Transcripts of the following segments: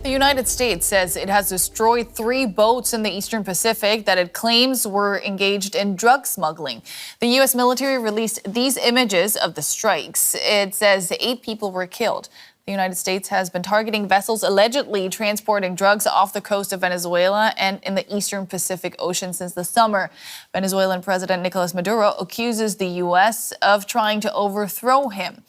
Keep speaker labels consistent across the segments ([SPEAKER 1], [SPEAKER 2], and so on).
[SPEAKER 1] The United States says it has destroyed 3 boats in the Eastern Pacific that it claims were engaged in drug smuggling. The U.S. military released these images of the strikes. It says 8 people were killed. The United States has been targeting vessels allegedly transporting drugs off the coast of Venezuela and in the Eastern Pacific Ocean since the summer. Venezuelan President Nicolas Maduro accuses the U.S. of trying to overthrow him.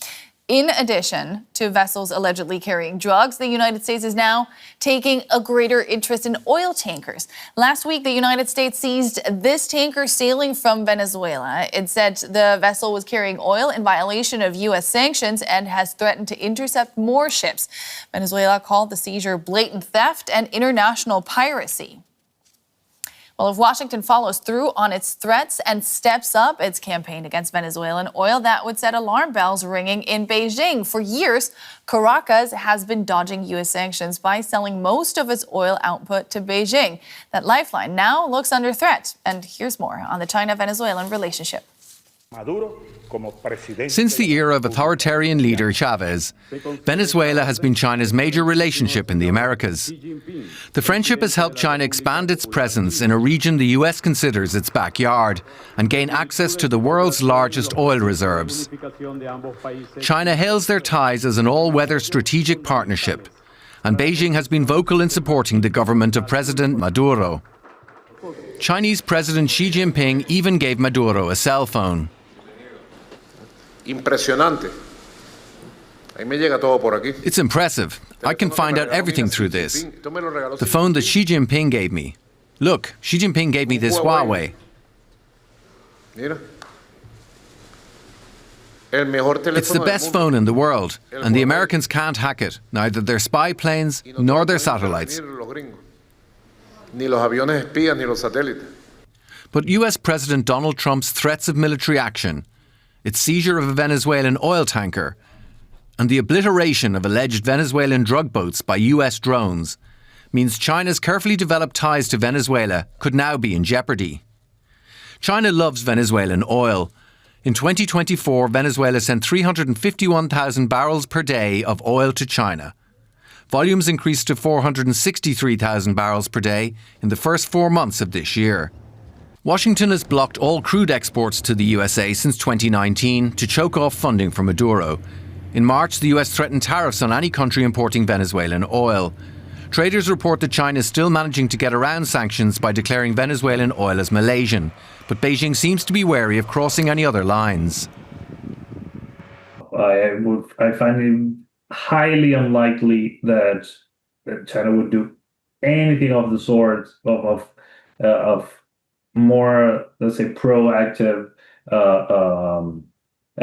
[SPEAKER 1] In addition to vessels allegedly carrying drugs, the United States is now taking a greater interest in oil tankers. Last week, the United States seized this tanker sailing from Venezuela. It said the vessel was carrying oil in violation of U.S. sanctions and has threatened to intercept more ships. Venezuela called the seizure blatant theft and international piracy. Well, if Washington follows through on its threats and steps up its campaign against Venezuelan oil, that would set alarm bells ringing in Beijing. For years, Caracas has been dodging U.S. sanctions by selling most of its oil output to Beijing. That lifeline now looks under threat. And here's more on the China-Venezuelan relationship.
[SPEAKER 2] Since the era of authoritarian leader Chavez, Venezuela has been China's major relationship in the Americas. The friendship has helped China expand its presence in a region the US considers its backyard and gain access to the world's largest oil reserves. China hails their ties as an all-weather strategic partnership, and Beijing has been vocal in supporting the government of President Maduro. Chinese President Xi Jinping even gave Maduro a cell phone.
[SPEAKER 3] Impresionante. Ahí me llega todo por aquí.
[SPEAKER 2] It's impressive. I can find out everything through this. The phone that Xi Jinping gave me. Look, Xi Jinping gave me this Huawei. It's the best phone in the world, and the Americans can't hack it, neither their spy planes nor their satellites. But US President Donald Trump's threats of military action, its seizure of a Venezuelan oil tanker, and the obliteration of alleged Venezuelan drug boats by US drones means China's carefully developed ties to Venezuela could now be in jeopardy. China loves Venezuelan oil. In 2024, Venezuela sent 351,000 barrels per day of oil to China. Volumes increased to 463,000 barrels per day in the first 4 months of this year. Washington has blocked all crude exports to the USA since 2019 to choke off funding for Maduro. In March, the US threatened tariffs on any country importing Venezuelan oil. Traders report that China is still managing to get around sanctions by declaring Venezuelan oil as Malaysian, but Beijing seems to be wary of crossing any other lines.
[SPEAKER 4] I find it highly unlikely that China would do anything of the sort of more, let's say, proactive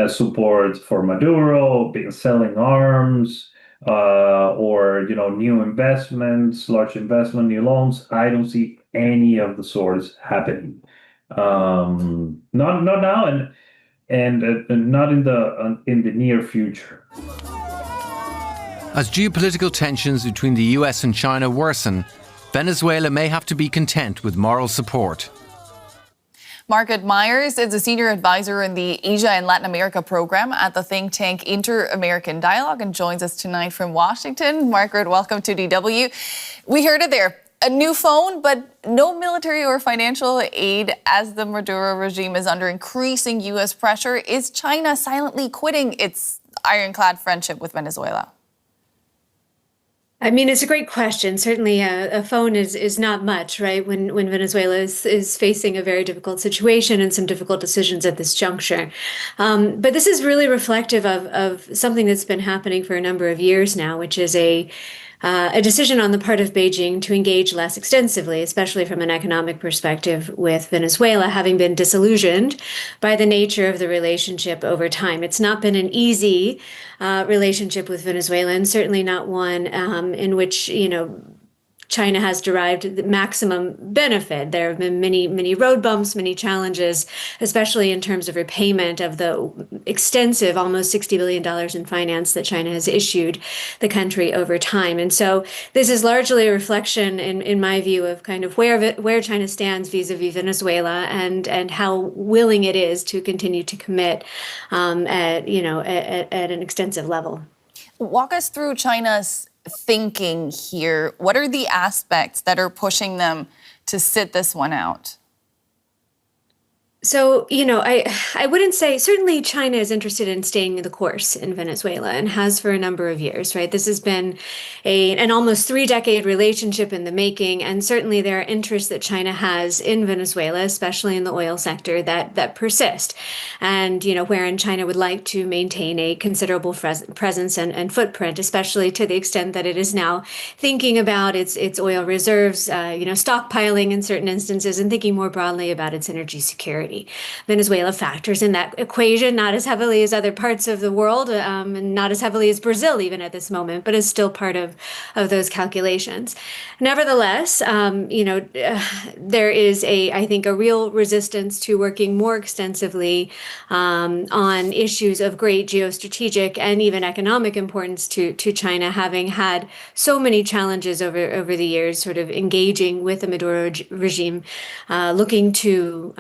[SPEAKER 4] support for Maduro, selling arms, or new investments, large investment, new loans. I don't see any of the sorts happening. Not now, and not in the near future.
[SPEAKER 2] As geopolitical tensions between the US and China worsen, Venezuela may have to be content with moral support.
[SPEAKER 1] Margaret Myers is a senior advisor in the Asia and Latin America program at the think tank Inter-American Dialogue and joins us tonight from Washington. Margaret, welcome to DW. We heard it there. A new phone, but no military or financial aid as the Maduro regime is under increasing U.S. pressure. Is China silently quitting its ironclad friendship with Venezuela?
[SPEAKER 5] I mean, it's a great question. Certainly, a phone is not much, right? When Venezuela is facing a very difficult situation and some difficult decisions at this juncture. But this is really reflective of something that's been happening for a number of years now, which is a decision on the part of Beijing to engage less extensively, especially from an economic perspective, with Venezuela, having been disillusioned by the nature of the relationship over time. It's not been an easy relationship with Venezuela, and certainly not one in which, China has derived the maximum benefit. There have been many road bumps, many challenges, especially in terms of repayment of the extensive, almost $60 billion in finance that China has issued the country over time. And so this is largely a reflection, in my view, of kind of where China stands vis-a-vis Venezuela and how willing it is to continue to commit at an extensive level.
[SPEAKER 1] Walk us through China's thinking here? What are the aspects that are pushing them to sit this one out?
[SPEAKER 5] So, I wouldn't say certainly China is interested in staying the course in Venezuela and has for a number of years, right? This has been an almost 3-decade relationship in the making, and certainly there are interests that China has in Venezuela, especially in the oil sector, that persist. And, wherein China would like to maintain a considerable presence and footprint, especially to the extent that it is now thinking about its oil reserves, stockpiling in certain instances, and thinking more broadly about its energy security. Venezuela factors in that equation, not as heavily as other parts of the world, and not as heavily as Brazil even at this moment, but is still part of those calculations. Nevertheless, there is I think, a real resistance to working more extensively on issues of great geostrategic and even economic importance to China, having had so many challenges over the years, sort of engaging with the Maduro regime, looking to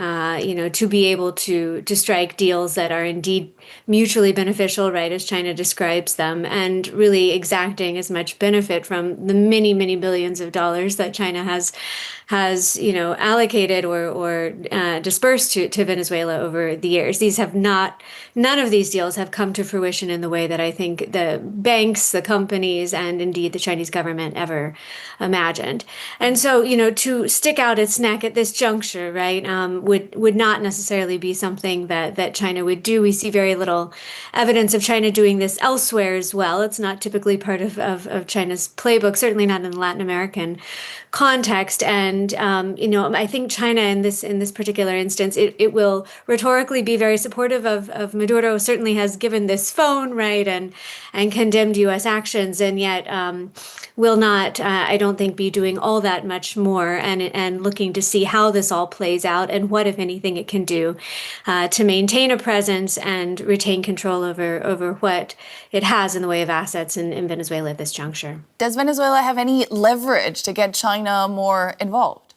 [SPEAKER 5] to be able to strike deals that are indeed mutually beneficial, right, as China describes them, and really exacting as much benefit from the many, many billions of dollars that China has allocated or dispersed to Venezuela over the years. None of these deals have come to fruition in the way that I think the banks, the companies, and indeed the Chinese government ever imagined. And so, to stick out its neck at this juncture, right, would not necessarily be something that China would do. We see very little evidence of China doing this elsewhere as well. It's not typically part of China's playbook, certainly not in the Latin American context. And I think China in this particular instance, it will rhetorically be very supportive of Maduro. Certainly has given this phone, right, and condemned U.S. actions, and yet will not, I don't think, be doing all that much more, and looking to see how this all plays out and what, if anything, it can do to maintain a presence and retain control over what it has in the way of assets in Venezuela at this juncture.
[SPEAKER 1] Does Venezuela have any leverage to get China more involved?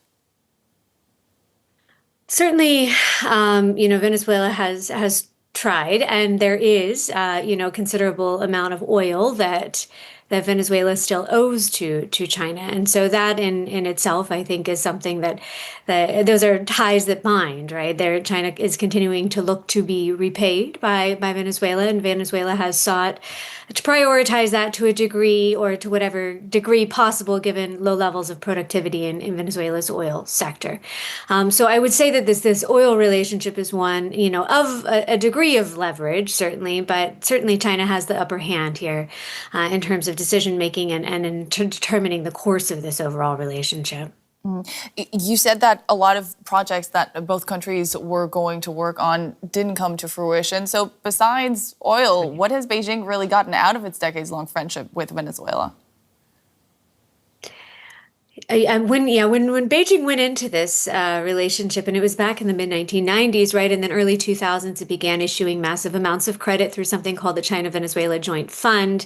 [SPEAKER 5] Certainly, Venezuela has tried, and there is, considerable amount of oil that Venezuela still owes to China. And so that in itself, I think, is something that those are ties that bind, right? China is continuing to look to be repaid by Venezuela, and Venezuela has sought to prioritize that to a degree, or to whatever degree possible, given low levels of productivity in Venezuela's oil sector. So I would say that this oil relationship is one, of a degree of leverage, certainly, but certainly China has the upper hand here in terms of decision making and in determining the course of this overall relationship.
[SPEAKER 1] You said that a lot of projects that both countries were going to work on didn't come to fruition. So besides oil, what has Beijing really gotten out of its decades-long friendship with Venezuela?
[SPEAKER 5] When Beijing went into this relationship, and it was back in the mid-1990s, right, and then early 2000s, it began issuing massive amounts of credit through something called the China-Venezuela Joint Fund,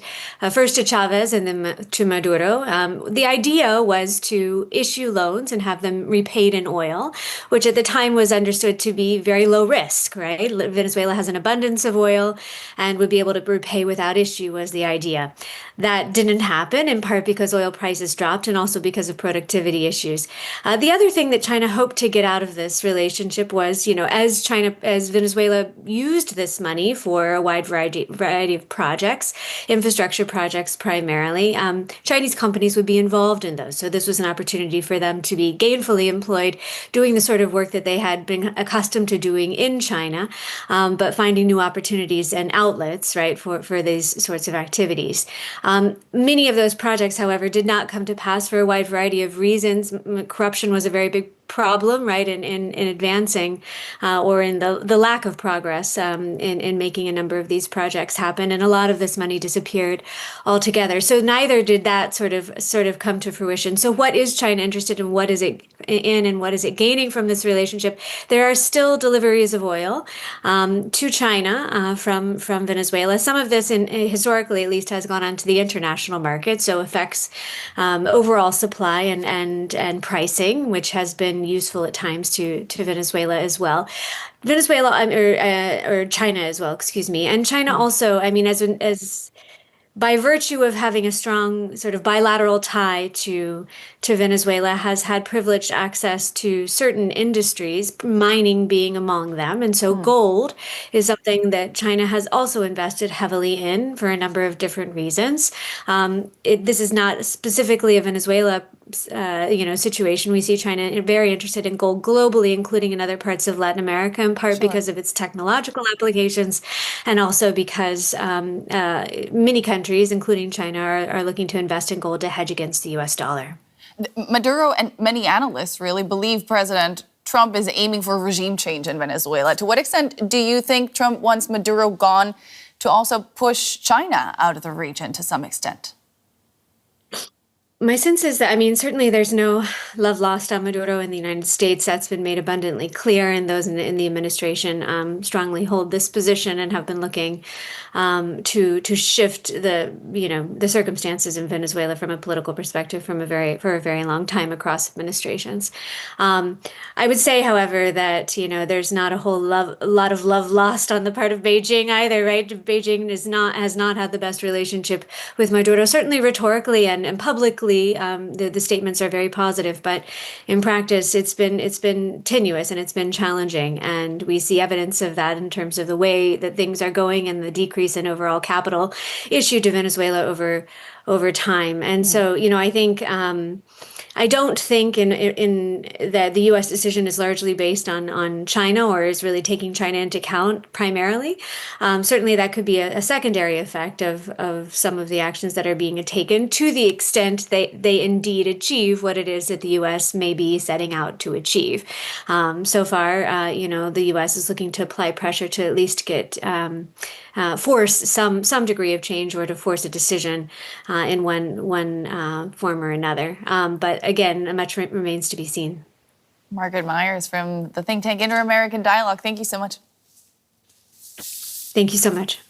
[SPEAKER 5] first to Chavez and then to Maduro. The idea was to issue loans and have them repaid in oil, which at the time was understood to be very low risk, right? Venezuela has an abundance of oil and would be able to repay without issue, was the idea. That didn't happen, in part because oil prices dropped and also because of productivity issues. The other thing that China hoped to get out of this relationship was, as Venezuela used this money for a wide variety of projects, infrastructure projects primarily, Chinese companies would be involved in those. So this was an opportunity for them to be gainfully employed, doing the sort of work that they had been accustomed to doing in China, but finding new opportunities and outlets, right, for these sorts of activities. Many of those projects, however, did not come to pass for a wide variety of reasons. Corruption was a very big problem, right, in advancing or in the lack of progress in making a number of these projects happen, and a lot of this money disappeared altogether. So neither did that sort of come to fruition. So what is China interested in? What is it in, and what is it gaining from this relationship? There are still deliveries of oil to China from Venezuela. Some of this, historically at least, has gone onto the international market, so affects overall supply and pricing, which has been useful at times to Venezuela as well. Venezuela or China as well, excuse me. And China also, I mean, as by virtue of having a strong sort of bilateral tie to Venezuela, has had privileged access to certain industries, mining being among them. And so gold is something that China has also invested heavily in for a number of different reasons. This is not specifically a Venezuela situation. We see China very interested in gold globally, including in other parts of Latin America, in part because of its technological applications, and also because many countries, including China, are looking to invest in gold to hedge against the U.S. dollar.
[SPEAKER 1] Maduro and many analysts really believe President Trump is aiming for regime change in Venezuela. To what extent do you think Trump wants Maduro gone to also push China out of the region to some extent?
[SPEAKER 5] My sense is that, I mean, certainly there's no love lost on Maduro in the United States. That's been made abundantly clear, and those in the administration strongly hold this position and have been looking to shift the circumstances in Venezuela from a political perspective for a very long time across administrations. I would say, however, that there's not a lot of love lost on the part of Beijing either, right? Beijing has not had the best relationship with Maduro, certainly rhetorically and publicly. The statements are very positive, but in practice, it's been tenuous and it's been challenging, and we see evidence of that in terms of the way that things are going and the decrease in overall capital issued to Venezuela over time. And so, I think. I don't think in that the U.S. decision is largely based on China or is really taking China into account primarily. Certainly, that could be a secondary effect of some of the actions that are being taken, to the extent they indeed achieve what it is that the U.S. may be setting out to achieve. So far, the U.S. is looking to apply pressure to at least get force some degree of change, or to force a decision in one form or another. But again, much remains to be seen.
[SPEAKER 1] Margaret Myers from the think tank Inter-American Dialogue. Thank you so much.
[SPEAKER 5] Thank you so much.